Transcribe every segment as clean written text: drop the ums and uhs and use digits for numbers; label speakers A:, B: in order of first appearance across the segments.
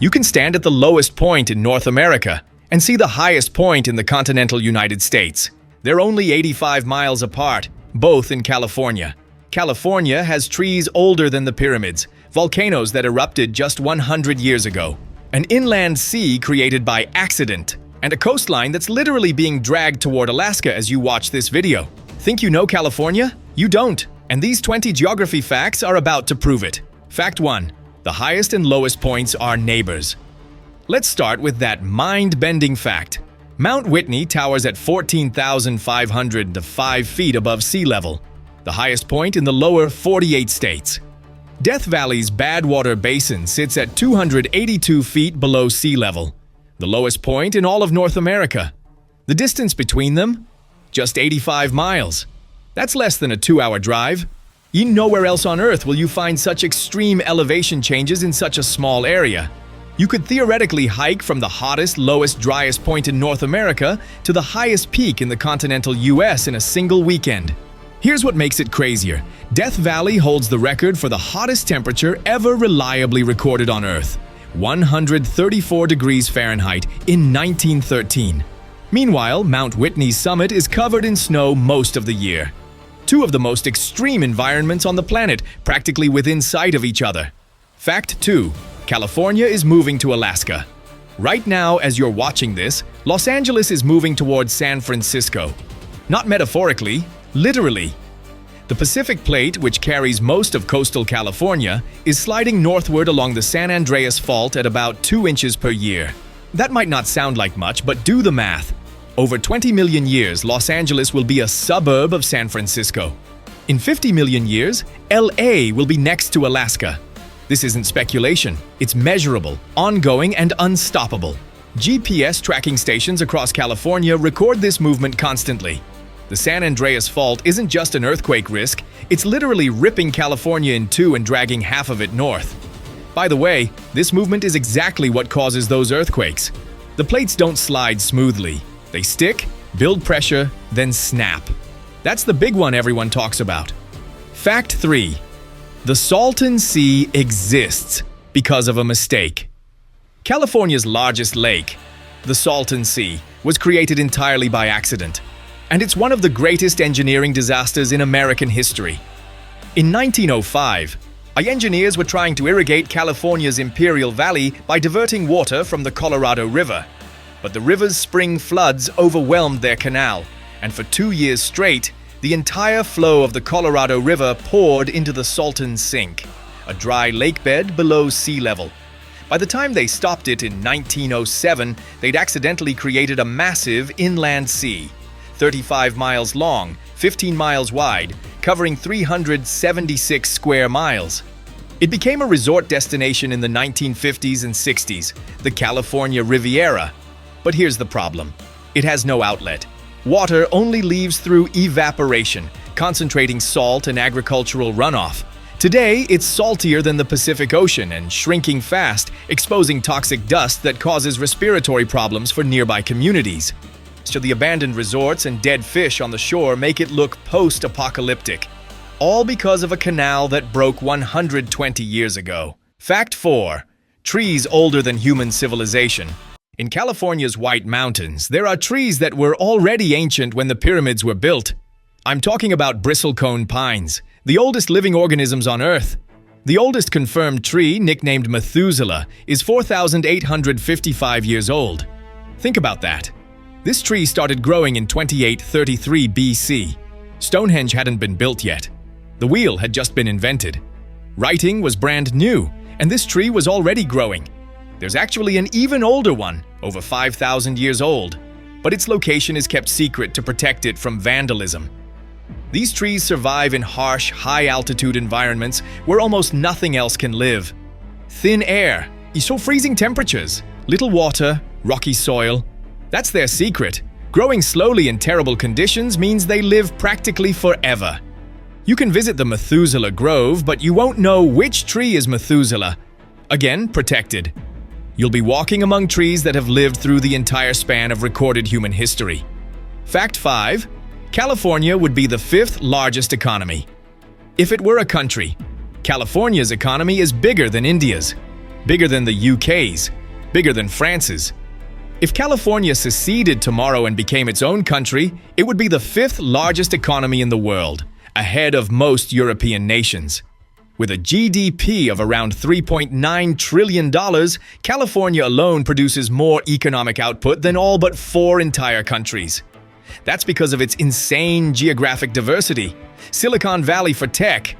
A: You can stand at the lowest point in North America and see the highest point in the continental United States. They're only 85 miles apart, both in California. California has trees older than the pyramids, volcanoes that erupted just 100 years ago, an inland sea created by accident, and a coastline that's literally being dragged toward Alaska as you watch this video. Think you know California? You don't, and these 20 geography facts are about to prove it. Fact 1. The highest and lowest points are neighbors. Let's start with that mind-bending fact. Mount Whitney towers at 14,505 feet above sea level, the highest point in the lower 48 states. Death Valley's Badwater Basin sits at 282 feet below sea level, the lowest point in all of North America. The distance between them? Just 85 miles. That's less than a 2-hour drive. Nowhere else on Earth will you find such extreme elevation changes in such a small area. You could theoretically hike from the hottest, lowest, driest point in North America to the highest peak in the continental US in a single weekend. Here's what makes it crazier. Death Valley holds the record for the hottest temperature ever reliably recorded on Earth, 134 degrees Fahrenheit in 1913. Meanwhile, Mount Whitney's summit is covered in snow most of the year. Two of the most extreme environments on the planet, practically within sight of each other. Fact 2. California is moving to Alaska. Right now, as you're watching this, Los Angeles is moving towards San Francisco. Not metaphorically, literally. The Pacific Plate, which carries most of coastal California, is sliding northward along the San Andreas Fault at about 2 inches per year. That might not sound like much, but do the math. Over 20 million years, Los Angeles will be a suburb of San Francisco. In 50 million years, LA will be next to Alaska. This isn't speculation, it's measurable, ongoing, and unstoppable. GPS tracking stations across California record this movement constantly. The San Andreas Fault isn't just an earthquake risk, it's literally ripping California in two and dragging half of it north. By the way, this movement is exactly what causes those earthquakes. The plates don't slide smoothly. They stick, build pressure, then snap. That's the big one everyone talks about. Fact 3. The Salton Sea exists because of a mistake. California's largest lake, the Salton Sea, was created entirely by accident, and it's one of the greatest engineering disasters in American history. In 1905, our engineers were trying to irrigate California's Imperial Valley by diverting water from the Colorado River. But the river's spring floods overwhelmed their canal, and for 2 years straight, the entire flow of the Colorado River poured into the Salton Sink, a dry lakebed below sea level. By the time they stopped it in 1907, they'd accidentally created a massive inland sea, 35 miles long, 15 miles wide, covering 376 square miles. It became a resort destination in the 1950s and 60s, the California Riviera. But here's the problem. It has no outlet. Water only leaves through evaporation, concentrating salt and agricultural runoff. Today, it's saltier than the Pacific Ocean and shrinking fast, exposing toxic dust that causes respiratory problems for nearby communities. So the abandoned resorts and dead fish on the shore make it look post-apocalyptic. All because of a canal that broke 120 years ago. Fact 4. Trees older than human civilization. In California's White Mountains, there are trees that were already ancient when the pyramids were built. I'm talking about bristlecone pines, the oldest living organisms on Earth. The oldest confirmed tree, nicknamed Methuselah, is 4,855 years old. Think about that. This tree started growing in 2833 BC. Stonehenge hadn't been built yet. The wheel had just been invented. Writing was brand new, and this tree was already growing. There's actually an even older one, over 5,000 years old, but its location is kept secret to protect it from vandalism. These trees survive in harsh, high-altitude environments where almost nothing else can live. Thin air, freezing temperatures, little water, rocky soil. That's their secret. Growing slowly in terrible conditions means they live practically forever. You can visit the Methuselah Grove, but you won't know which tree is Methuselah. Again, protected. You'll be walking among trees that have lived through the entire span of recorded human history. Fact 5. California would be the 5th largest economy. If it were a country, California's economy is bigger than India's. bigger than the UK's, bigger than France's. If California seceded tomorrow and became its own country, it would be the fifth largest economy in the world, ahead of most European nations. With a GDP of around $3.9 trillion, California alone produces more economic output than all but 4 entire countries. That's because of its insane geographic diversity. Silicon Valley for tech,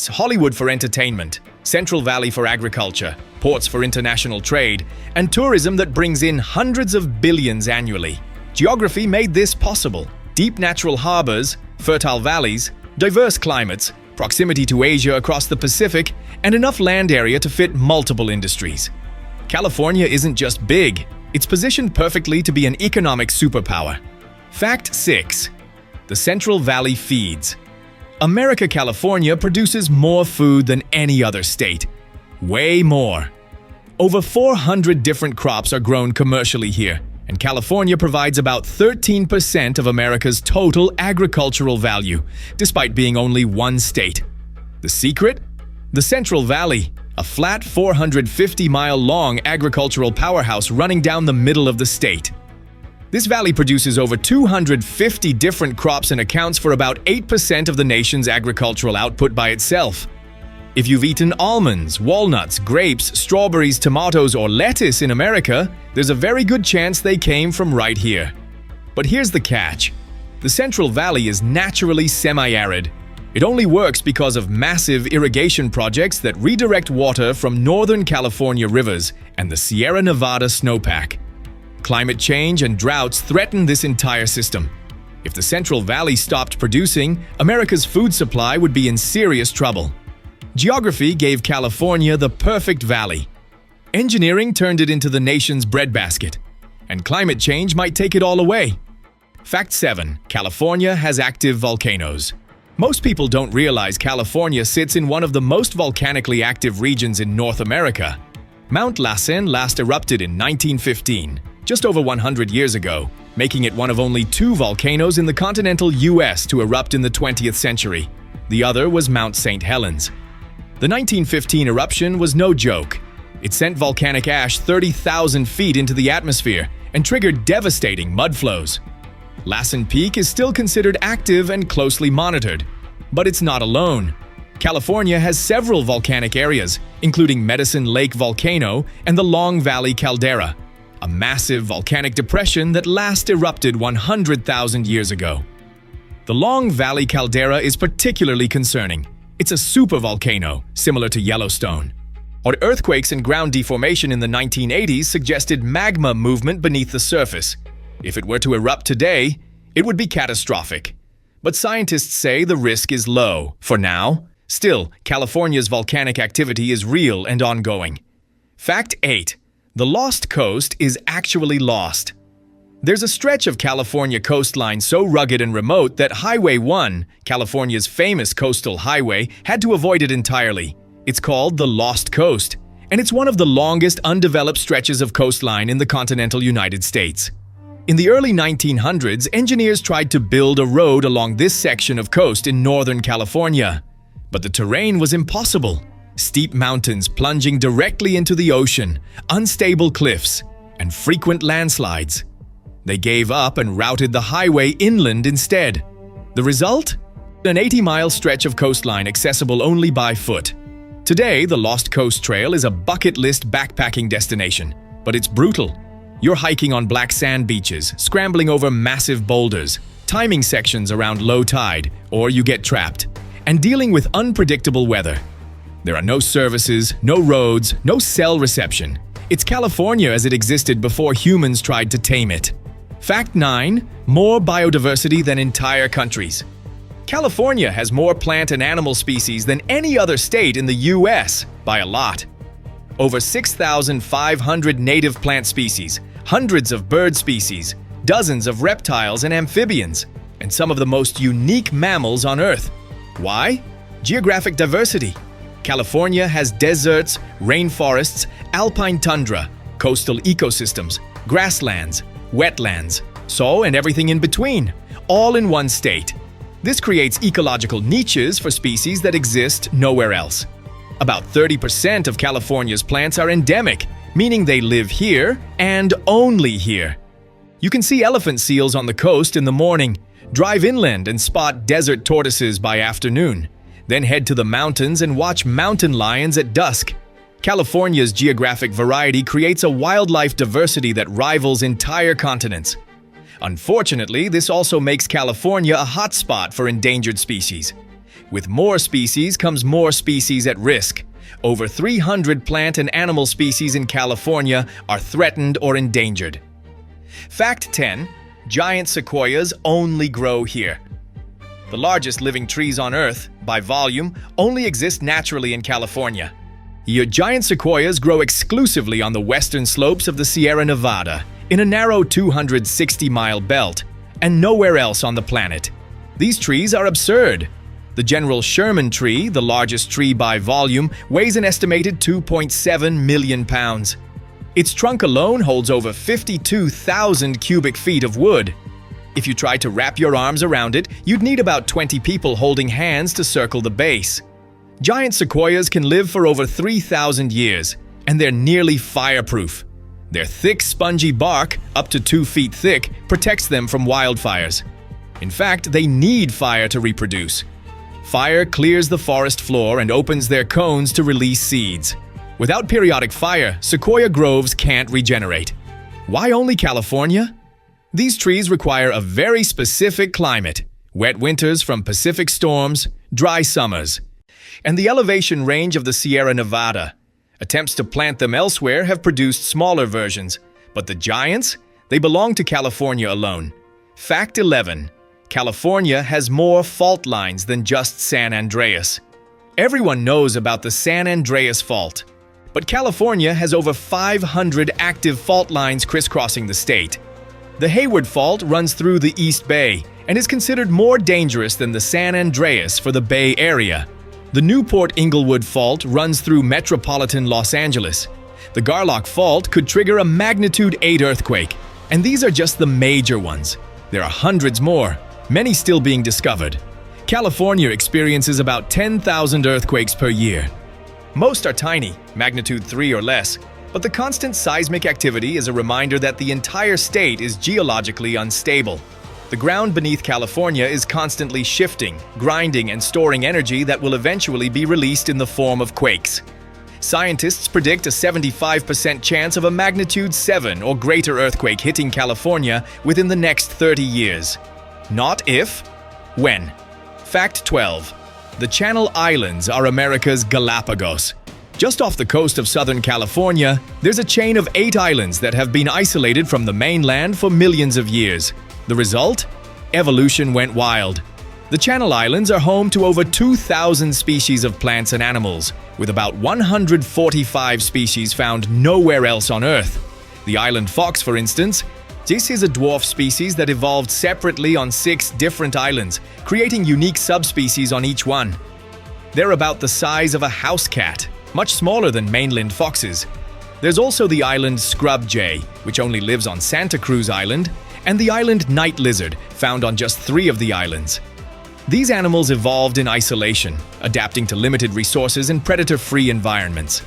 A: Hollywood for entertainment, Central Valley for agriculture, ports for international trade, and tourism that brings in hundreds of billions annually. Geography made this possible. Deep natural harbors, fertile valleys, diverse climates, proximity to Asia across the Pacific, and enough land area to fit multiple industries. California isn't just big, it's positioned perfectly to be an economic superpower. Fact 6. The Central Valley feeds. California produces more food than any other state. Way more. Over 400 different crops are grown commercially here, and California provides about 13% of America's total agricultural value, despite being only one state. The secret? The Central Valley, a flat 450-mile-long agricultural powerhouse running down the middle of the state. This valley produces over 250 different crops and accounts for about 8% of the nation's agricultural output by itself. If you've eaten almonds, walnuts, grapes, strawberries, tomatoes, or lettuce in America, there's a very good chance they came from right here. But here's the catch. The Central Valley is naturally semi-arid. It only works because of massive irrigation projects that redirect water from Northern California rivers and the Sierra Nevada snowpack. Climate change and droughts threaten this entire system. If the Central Valley stopped producing, America's food supply would be in serious trouble. Geography gave California the perfect valley. Engineering turned it into the nation's breadbasket. And climate change might take it all away. Fact 7. California has active volcanoes. Most people don't realize California sits in one of the most volcanically active regions in North America. Mount Lassen last erupted in 1915. Just over 100 years ago, making it one of only 2 volcanoes in the continental US to erupt in the 20th century. The other was Mount St. Helens. The 1915 eruption was no joke. It sent volcanic ash 30,000 feet into the atmosphere and triggered devastating mud flows. Lassen Peak is still considered active and closely monitored. But it's not alone. California has several volcanic areas, including Medicine Lake Volcano and the Long Valley Caldera, a massive volcanic depression that last erupted 100,000 years ago. The Long Valley Caldera is particularly concerning. It's a supervolcano, similar to Yellowstone. Earthquakes and ground deformation in the 1980s suggested magma movement beneath the surface. If it were to erupt today, it would be catastrophic. But scientists say the risk is low, for now. Still, California's volcanic activity is real and ongoing. Fact 8. The lost coast is actually lost. There's a stretch of California coastline so rugged and remote that Highway 1, California's famous coastal highway, had to avoid it entirely. It's called the Lost Coast, and it's one of the longest undeveloped stretches of coastline in the continental United States. In the early 1900s, engineers tried to build a road along this section of coast in Northern California. But the terrain was impossible. Steep mountains plunging directly into the ocean, unstable cliffs, and frequent landslides. They gave up and routed the highway inland instead. The result? An 80-mile stretch of coastline accessible only by foot. Today, the Lost Coast Trail is a bucket list backpacking destination, but it's brutal. You're hiking on black sand beaches, scrambling over massive boulders, timing sections around low tide, or you get trapped, and dealing with unpredictable weather. There are no services, no roads, no cell reception. It's California as it existed before humans tried to tame it. Fact 9. More biodiversity than entire countries. California has more plant and animal species than any other state in the US, by a lot. Over 6,500 native plant species, hundreds of bird species, dozens of reptiles and amphibians, and some of the most unique mammals on Earth. Why? Geographic diversity. California has deserts, rainforests, alpine tundra, coastal ecosystems, grasslands, wetlands, and everything in between, all in one state. This creates ecological niches for species that exist nowhere else. About 30% of California's plants are endemic, meaning they live here and only here. You can see elephant seals on the coast in the morning, drive inland and spot desert tortoises by afternoon, then head to the mountains and watch mountain lions at dusk. California's geographic variety creates a wildlife diversity that rivals entire continents. Unfortunately, this also makes California a hotspot for endangered species. With more species comes more species at risk. Over 300 plant and animal species in California are threatened or endangered. Fact 10. Giant sequoias only grow here. The largest living trees on Earth, by volume, only exist naturally in California. Your giant sequoias grow exclusively on the western slopes of the Sierra Nevada, in a narrow 260-mile belt, and nowhere else on the planet. These trees are absurd. The General Sherman tree, the largest tree by volume, weighs an estimated 2.7 million pounds. Its trunk alone holds over 52,000 cubic feet of wood. If you tried to wrap your arms around it, you'd need about 20 people holding hands to circle the base. Giant sequoias can live for over 3,000 years, and they're nearly fireproof. Their thick, spongy bark, up to 2 feet thick, protects them from wildfires. In fact, they need fire to reproduce. Fire clears the forest floor and opens their cones to release seeds. Without periodic fire, sequoia groves can't regenerate. Why only California? These trees require a very specific climate: wet winters from Pacific storms, dry summers, and the elevation range of the Sierra Nevada. Attempts to plant them elsewhere have produced smaller versions, but the giants, they belong to California alone. Fact 11. California has more fault lines than just San Andreas. Everyone knows about the San Andreas Fault, but California has over 500 active fault lines crisscrossing the state. The Hayward Fault runs through the East Bay and is considered more dangerous than the San Andreas for the Bay Area. The Newport-Inglewood Fault runs through metropolitan Los Angeles. The Garlock Fault could trigger a magnitude 8 earthquake, and these are just the major ones. There are hundreds more, many still being discovered. California experiences about 10,000 earthquakes per year. Most are tiny, magnitude 3 or less, but the constant seismic activity is a reminder that the entire state is geologically unstable. The ground beneath California is constantly shifting, grinding, and storing energy that will eventually be released in the form of quakes. Scientists predict a 75% chance of a magnitude 7 or greater earthquake hitting California within the next 30 years. Not if, when. Fact 12. The Channel Islands are America's Galapagos. Just off the coast of Southern California, there's a chain of 8 islands that have been isolated from the mainland for millions of years. The result? Evolution went wild. The Channel Islands are home to over 2,000 species of plants and animals, with about 145 species found nowhere else on Earth. The island fox, for instance, this is a dwarf species that evolved separately on 6 different islands, creating unique subspecies on each one. They're about the size of a house cat, much smaller than mainland foxes. There's also the island scrub jay, which only lives on Santa Cruz Island, and the island night lizard, found on just 3 of the islands. These animals evolved in isolation, adapting to limited resources and predator-free environments.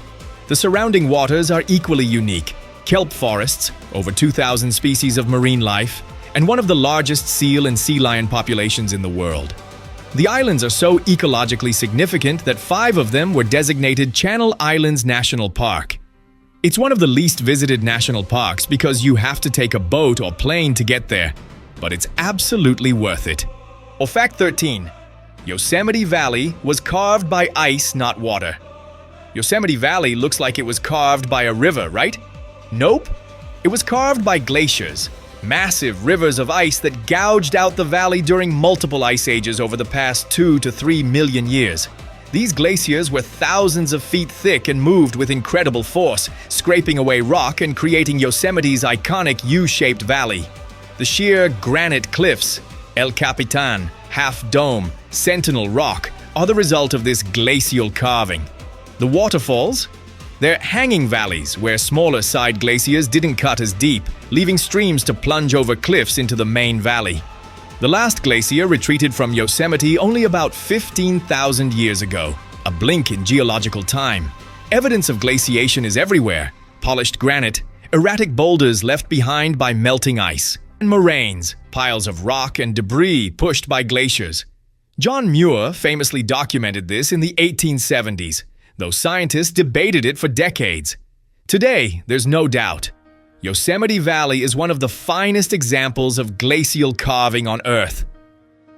A: The surrounding waters are equally unique. Kelp forests, over 2,000 species of marine life, and one of the largest seal and sea lion populations in the world. The islands are so ecologically significant that 5 of them were designated Channel Islands National Park. It's one of the least visited national parks because you have to take a boat or plane to get there, but it's absolutely worth it. Or fact 13. Yosemite Valley was carved by ice, not water. Yosemite Valley looks like it was carved by a river, right? Nope. It was carved by glaciers, massive rivers of ice that gouged out the valley during multiple ice ages over the past 2 to 3 million years. These glaciers were thousands of feet thick and moved with incredible force, scraping away rock and creating Yosemite's iconic U-shaped valley. The sheer granite cliffs, El Capitan, Half Dome, Sentinel Rock, are the result of this glacial carving. The waterfalls? They're hanging valleys where smaller side glaciers didn't cut as deep, leaving streams to plunge over cliffs into the main valley. The last glacier retreated from Yosemite only about 15,000 years ago, a blink in geological time. Evidence of glaciation is everywhere: polished granite, erratic boulders left behind by melting ice, and moraines, piles of rock and debris pushed by glaciers. John Muir famously documented this in the 1870s, though scientists debated it for decades. Today, there's no doubt. Yosemite Valley is one of the finest examples of glacial carving on Earth.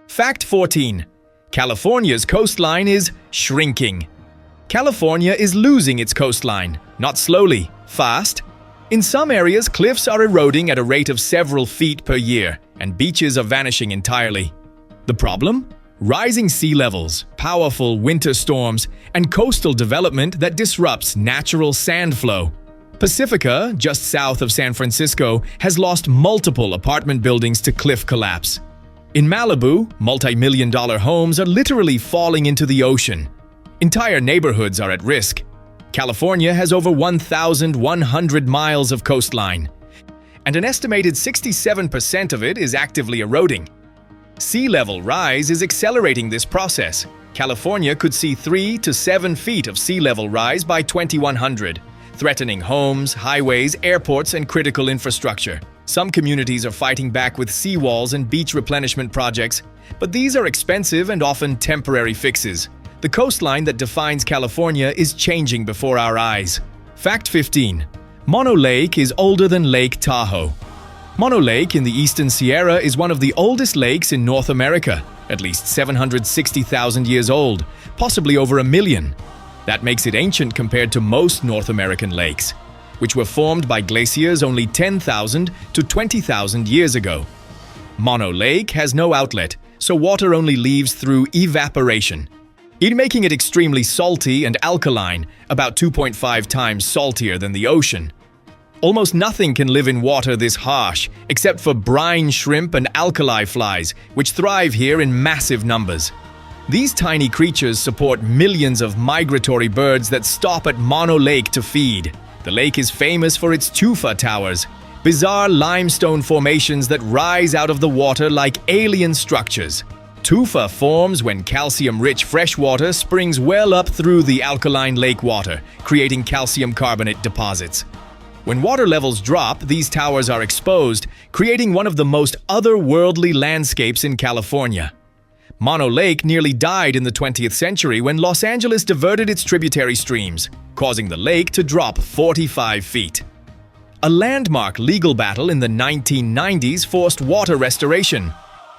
A: Fact 14. California's coastline is shrinking. California is losing its coastline, not slowly, fast. In some areas, cliffs are eroding at a rate of several feet per year, and beaches are vanishing entirely. The problem? Rising sea levels, powerful winter storms, and coastal development that disrupts natural sand flow. Pacifica, just south of San Francisco, has lost multiple apartment buildings to cliff collapse. In Malibu, multi-million-dollar homes are literally falling into the ocean. Entire neighborhoods are at risk. California has over 1,100 miles of coastline, and an estimated 67% of it is actively eroding. Sea level rise is accelerating this process. California could see 3 to 7 feet of sea level rise by 2100, threatening homes, highways, airports, and critical infrastructure. Some communities are fighting back with seawalls and beach replenishment projects, but these are expensive and often temporary fixes. The coastline that defines California is changing before our eyes. Fact 15. Mono Lake is older than Lake Tahoe. Mono Lake in the Eastern Sierra is one of the oldest lakes in North America, at least 760,000 years old, possibly over 1 million. That makes it ancient compared to most North American lakes, which were formed by glaciers only 10,000 to 20,000 years ago. Mono Lake has no outlet, so water only leaves through evaporation, making it extremely salty and alkaline, about 2.5 times saltier than the ocean. Almost nothing can live in water this harsh, except for brine shrimp and alkali flies, which thrive here in massive numbers. These tiny creatures support millions of migratory birds that stop at Mono Lake to feed. The lake is famous for its tufa towers, bizarre limestone formations that rise out of the water like alien structures. Tufa forms when calcium-rich freshwater springs well up through the alkaline lake water, creating calcium carbonate deposits. When water levels drop, these towers are exposed, creating one of the most otherworldly landscapes in California. Mono Lake nearly died in the 20th century when Los Angeles diverted its tributary streams, causing the lake to drop 45 feet. A landmark legal battle in the 1990s forced water restoration,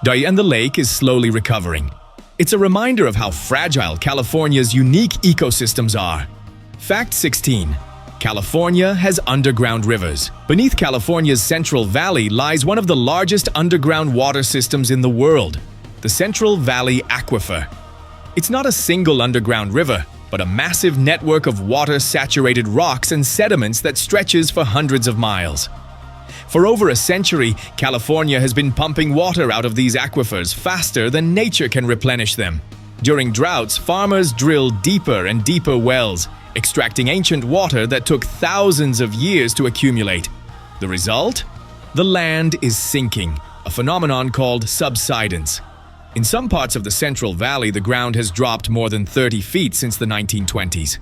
A: and the lake is slowly recovering. It's a reminder of how fragile California's unique ecosystems are. Fact 16. California has underground rivers. Beneath California's Central Valley lies one of the largest underground water systems in the world, the Central Valley Aquifer. It's not a single underground river, but a massive network of water-saturated rocks and sediments that stretches for hundreds of miles. For over a century, California has been pumping water out of these aquifers faster than nature can replenish them. During droughts, farmers drill deeper and deeper wells, extracting ancient water that took thousands of years to accumulate. The result? The land is sinking, a phenomenon called subsidence. In some parts of the Central Valley, the ground has dropped more than 30 feet since the 1920s.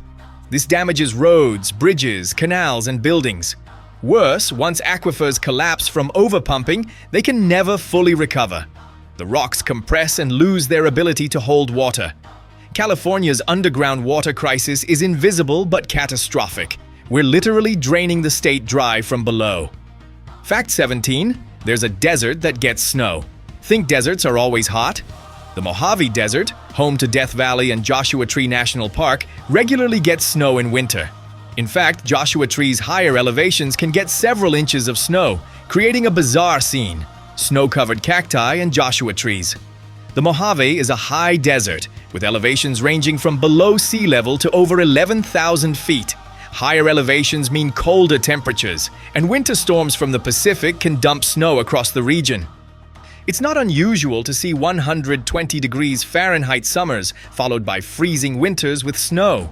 A: This damages roads, bridges, canals, and buildings. Worse, once aquifers collapse from overpumping, they can never fully recover. The rocks compress and lose their ability to hold water. California's underground water crisis is invisible but catastrophic. We're literally draining the state dry from below. Fact 17. There's a desert that gets snow. Think deserts are always hot? The Mojave Desert, home to Death Valley and Joshua Tree National Park, regularly gets snow in winter. In fact, Joshua Tree's higher elevations can get several inches of snow, creating a bizarre scene: snow-covered cacti and Joshua trees. The Mojave is a high desert, with elevations ranging from below sea level to over 11,000 feet. Higher elevations mean colder temperatures, and winter storms from the Pacific can dump snow across the region. It's not unusual to see 120 degrees Fahrenheit summers followed by freezing winters with snow.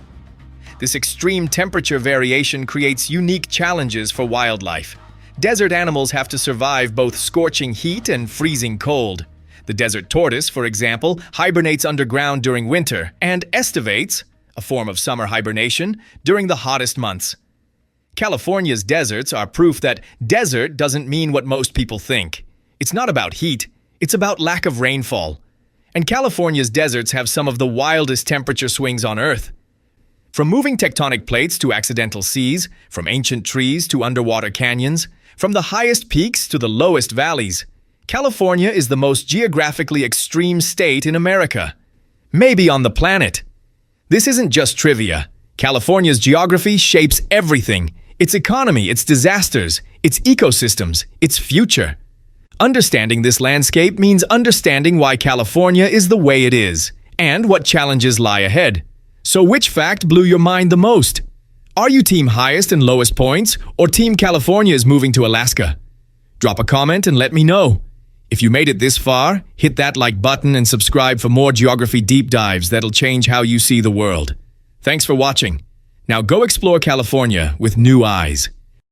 A: This extreme temperature variation creates unique challenges for wildlife. Desert animals have to survive both scorching heat and freezing cold. The desert tortoise, for example, hibernates underground during winter and estivates, a form of summer hibernation, during the hottest months. California's deserts are proof that desert doesn't mean what most people think. It's not about heat, it's about lack of rainfall. And California's deserts have some of the wildest temperature swings on Earth. From moving tectonic plates to accidental seas, from ancient trees to underwater canyons, from the highest peaks to the lowest valleys, California is the most geographically extreme state in America. Maybe on the planet. This isn't just trivia. California's geography shapes everything. Its economy, its disasters, its ecosystems, its future. Understanding this landscape means understanding why California is the way it is, and what challenges lie ahead. So which fact blew your mind the most? Are you team highest and lowest points, or team California is moving to Alaska? Drop a comment and let me know. If you made it this far, hit that like button and subscribe for more geography deep dives that'll change how you see the world. Thanks for watching. Now go explore California with new eyes.